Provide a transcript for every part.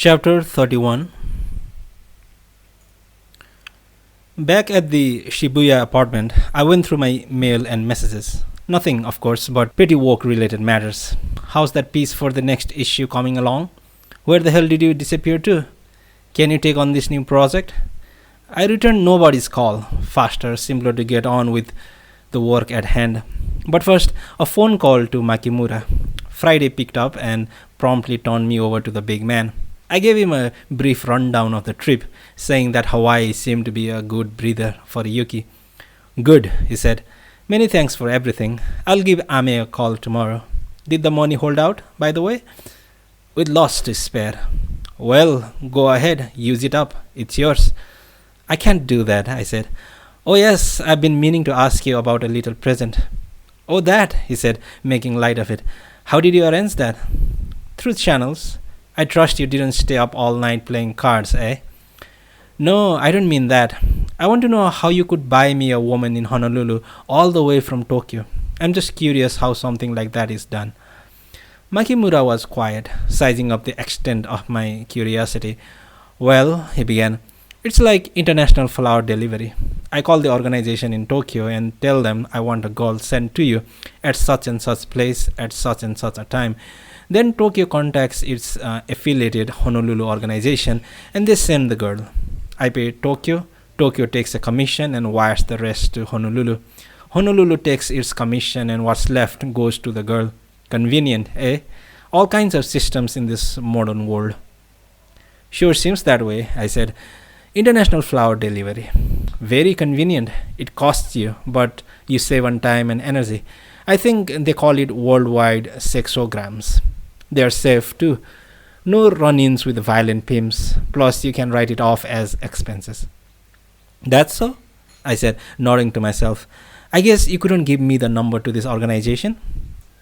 Chapter 31. Back at the Shibuya apartment, I went through my mail and messages. Nothing, of course, but pretty work related matters. How's that piece for the next issue coming along? Where the hell did you disappear to? Can you take on this new project? I returned nobody's call. Faster, simpler to get on with the work at hand. But first, a phone call to Makimura. Friday picked up and promptly turned me over to the big man. I gave him a brief rundown of the trip, saying that Hawaii seemed to be a good breather for Yuki. Good, he said. Many thanks for everything. I'll give Ame a call tomorrow. Did the money hold out, by the way? With lots to spare. Well, go ahead, use it up. It's yours. I can't do that, I said. Oh yes, I've been meaning to ask you about a little present. Oh that, he said, making light of it. How did you arrange that? Through channels. I trust you didn't stay up all night playing cards, eh? No, I don't mean that. I want to know how you could buy me a woman in Honolulu all the way from Tokyo. I'm just curious how something like that is done. Makimura was quiet, sizing up the extent of my curiosity. Well, he began, it's like international flower delivery. I call the organization in Tokyo and tell them I want a girl sent to you at such and such place at such and such a time. Then Tokyo contacts its affiliated Honolulu organization and they send the girl. I pay Tokyo. Tokyo takes a commission and wires the rest to Honolulu. Honolulu takes its commission and what's left goes to the girl. Convenient, eh? All kinds of systems in this modern world. Sure seems that way, I said. International flower delivery. Very convenient. It costs you, but you save on time and energy. I think they call it worldwide sexograms. They are safe too. No run-ins with violent pimps. Plus, you can write it off as expenses. That's so? I said, nodding to myself. I guess you couldn't give me the number to this organization?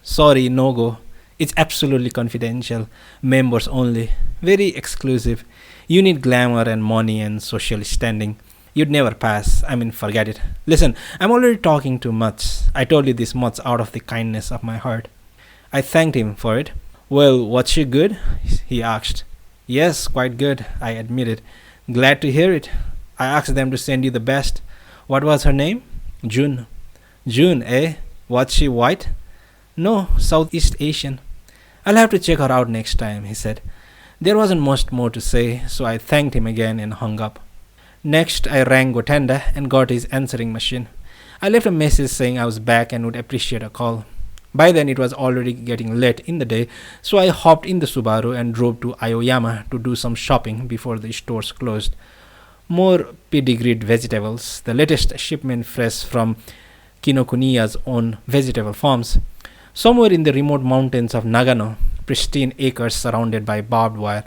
Sorry, no go. It's absolutely confidential. Members only. Very exclusive. You need glamour and money and social standing. You'd never pass. I mean, forget it. Listen, I'm already talking too much. I told you this much out of the kindness of my heart. I thanked him for it. Well, was she good? He asked. Yes, quite good, I admitted. Glad to hear it. I asked them to send you the best. What was her name? June. June, eh? Was she white? No, Southeast Asian. I'll have to check her out next time, he said. There wasn't much more to say, so I thanked him again and hung up. Next, I rang Gotenda and got his answering machine. I left a message saying I was back and would appreciate a call. By then, it was already getting late in the day, so I hopped in the Subaru and drove to Aoyama to do some shopping before the stores closed. More pedigreed vegetables, the latest shipment fresh from Kinokuniya's own vegetable farms. Somewhere in the remote mountains of Nagano, pristine acres surrounded by barbed wire,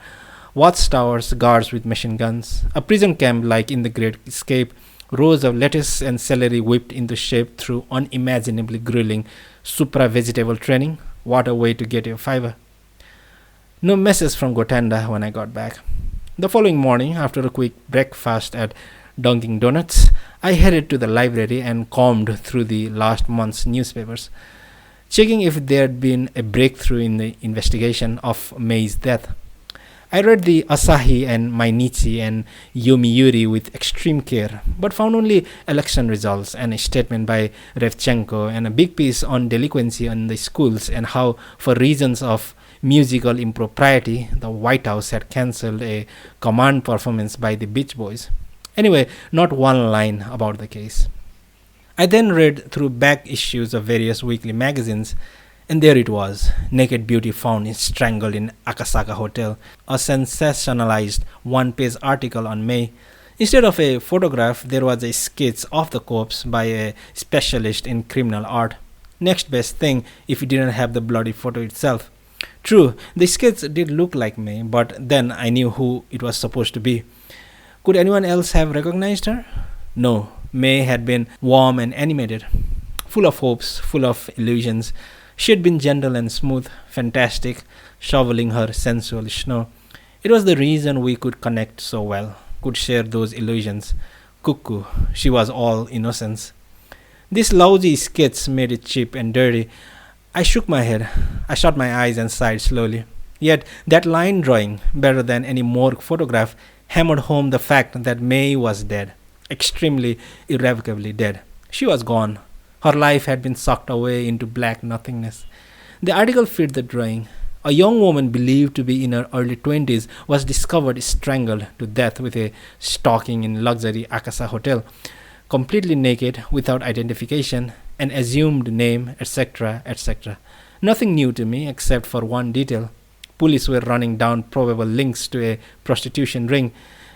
watchtowers, guards with machine guns, a prison camp like in the Great Escape, rows of lettuce and celery whipped into shape through unimaginably grueling supra-vegetable training. What a way to get your fiber. No message from Gotenda when I got back. The following morning, after a quick breakfast at Dunkin' Donuts, I headed to the library and combed through the last month's newspapers, checking if there had been a breakthrough in the investigation of Mei's death. I read the Asahi and Mainichi and Yomiuri with extreme care, but found only election results and a statement by Revchenko and a big piece on delinquency in the schools and how, for reasons of musical impropriety, the White House had cancelled a command performance by the Beach Boys. Anyway, not one line about the case. I then read through back issues of various weekly magazines, and there it was, naked beauty found strangled in Akasaka Hotel, a sensationalized one-page article on May. Instead of a photograph, there was a sketch of the corpse by a specialist in criminal art. Next best thing if you didn't have the bloody photo itself. True, the sketch did look like May, but then I knew who it was supposed to be. Could anyone else have recognized her? No, May had been warm and animated, full of hopes, full of illusions. She had been gentle and smooth, fantastic, shoveling her sensual snow. It was the reason we could connect so well, could share those illusions. Cuckoo, she was all innocence. This lousy sketch made it cheap and dirty. I shook my head. I shut my eyes and sighed slowly. Yet that line drawing, better than any morgue photograph, hammered home the fact that May was dead, extremely irrevocably dead. She was gone. Her life had been sucked away into black nothingness. The article fit the drawing. A young woman believed to be in her early 20s was discovered strangled to death with a stalking in luxury Akasa hotel, completely naked, without identification, an assumed name, etc., etc. Nothing new to me except for one detail. Police were running down probable links to a prostitution ring,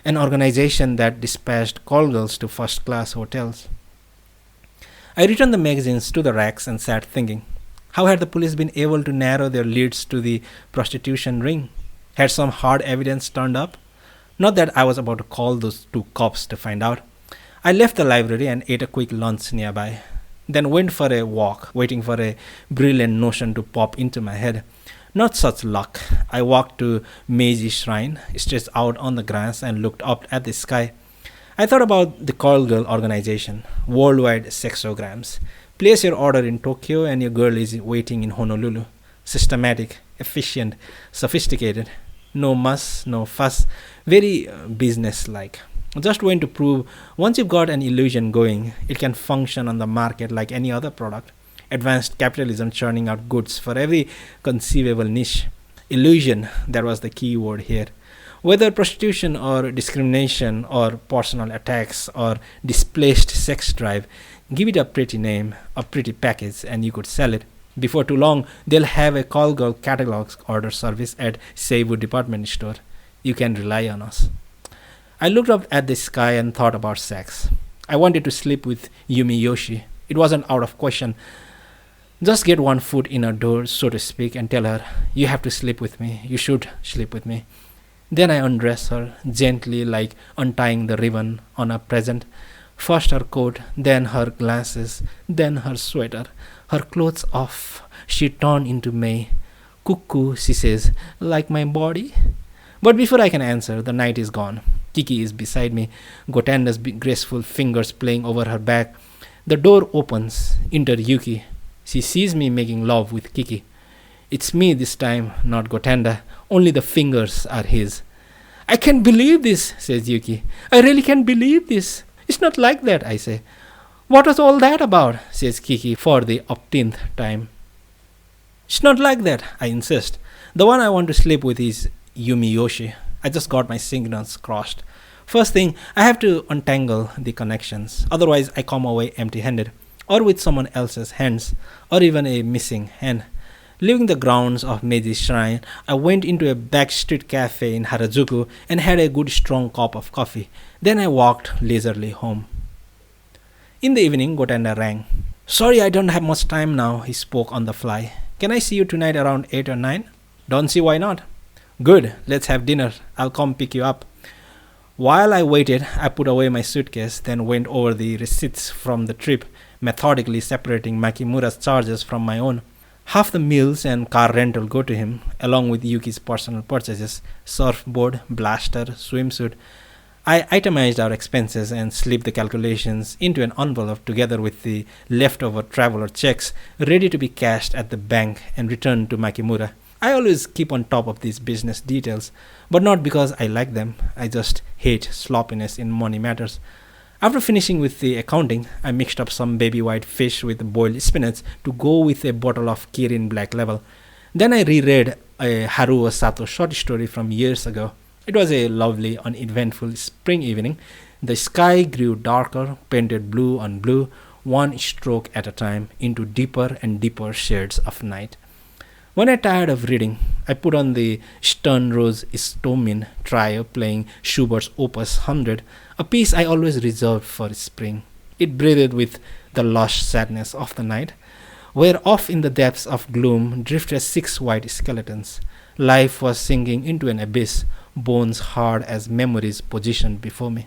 an organization that dispatched call girls to first class hotels. I returned the magazines to the racks and sat thinking. How had the police been able to narrow their leads to the prostitution ring? Had some hard evidence turned up? Not that I was about to call those two cops to find out. I left the library and ate a quick lunch nearby, then went for a walk, waiting for a brilliant notion to pop into my head. Not such luck. I walked to Meiji Shrine, stretched out on the grass, and looked up at the sky. I thought about the Call Girl organization, worldwide sexograms. Place your order in Tokyo and your girl is waiting in Honolulu. Systematic, efficient, sophisticated. No muss, no fuss. Very business-like. Just going to prove once you've got an illusion going, it can function on the market like any other product. Advanced capitalism churning out goods for every conceivable niche. Illusion, that was the key word here. Whether prostitution or discrimination or personal attacks or displaced sex drive, give it a pretty name, a pretty package, and you could sell it. Before too long, they'll have a call girl catalog order service at Seibu department store. You can rely on us. I looked up at the sky and thought about sex. I wanted to sleep with Yumi Yoshi. It wasn't out of question. Just get one foot in her door, so to speak, and tell her, you have to sleep with me. You should sleep with me. Then I undress her, gently like untying the ribbon on a present. First her coat, then her glasses, then her sweater. Her clothes off, she turned into May. Cuckoo, she says, like my body? But before I can answer, the night is gone. Kiki is beside me, Gotanda's graceful fingers playing over her back. The door opens, enter Yuki. She sees me making love with Kiki. It's me this time, not Gotanda. Only the fingers are his. I can't believe this, says Yuki. I really can't believe this. It's not like that, I say. What was all that about, says Kiki for the upteenth time. It's not like that, I insist. The one I want to sleep with is Yumi Yoshi. I just got my signals crossed. First thing, I have to untangle the connections. Otherwise, I come away empty-handed, or with someone else's hands, or even a missing hand. Leaving the grounds of Meiji Shrine, I went into a backstreet cafe in Harajuku and had a good strong cup of coffee. Then I walked leisurely home. In the evening, Gotanda rang. Sorry, I don't have much time now, he spoke on the fly. Can I see you tonight around 8 or 9? Don't see why not. Good, let's have dinner. I'll come pick you up. While I waited, I put away my suitcase, then went over the receipts from the trip, methodically separating Makimura's charges from my own. Half the meals and car rental go to him, along with Yuki's personal purchases, surfboard, blaster, swimsuit. I itemized our expenses and slipped the calculations into an envelope together with the leftover traveler checks ready to be cashed at the bank and returned to Makimura. I always keep on top of these business details, but not because I like them. I just hate sloppiness in money matters. After finishing with the accounting, I mixed up some baby white fish with boiled spinach to go with a bottle of Kirin Black Label. Then I reread a Haruo Sato short story from years ago. It was a lovely, uneventful spring evening. The sky grew darker, painted blue on blue, one stroke at a time, into deeper and deeper shades of night. When I tired of reading, I put on the Sternrose Istomin trio playing Schubert's Opus 100, a piece I always reserved for spring. It breathed with the lush sadness of the night, where off in the depths of gloom drifted 6 white skeletons. Life was sinking into an abyss, bones hard as memories positioned before me.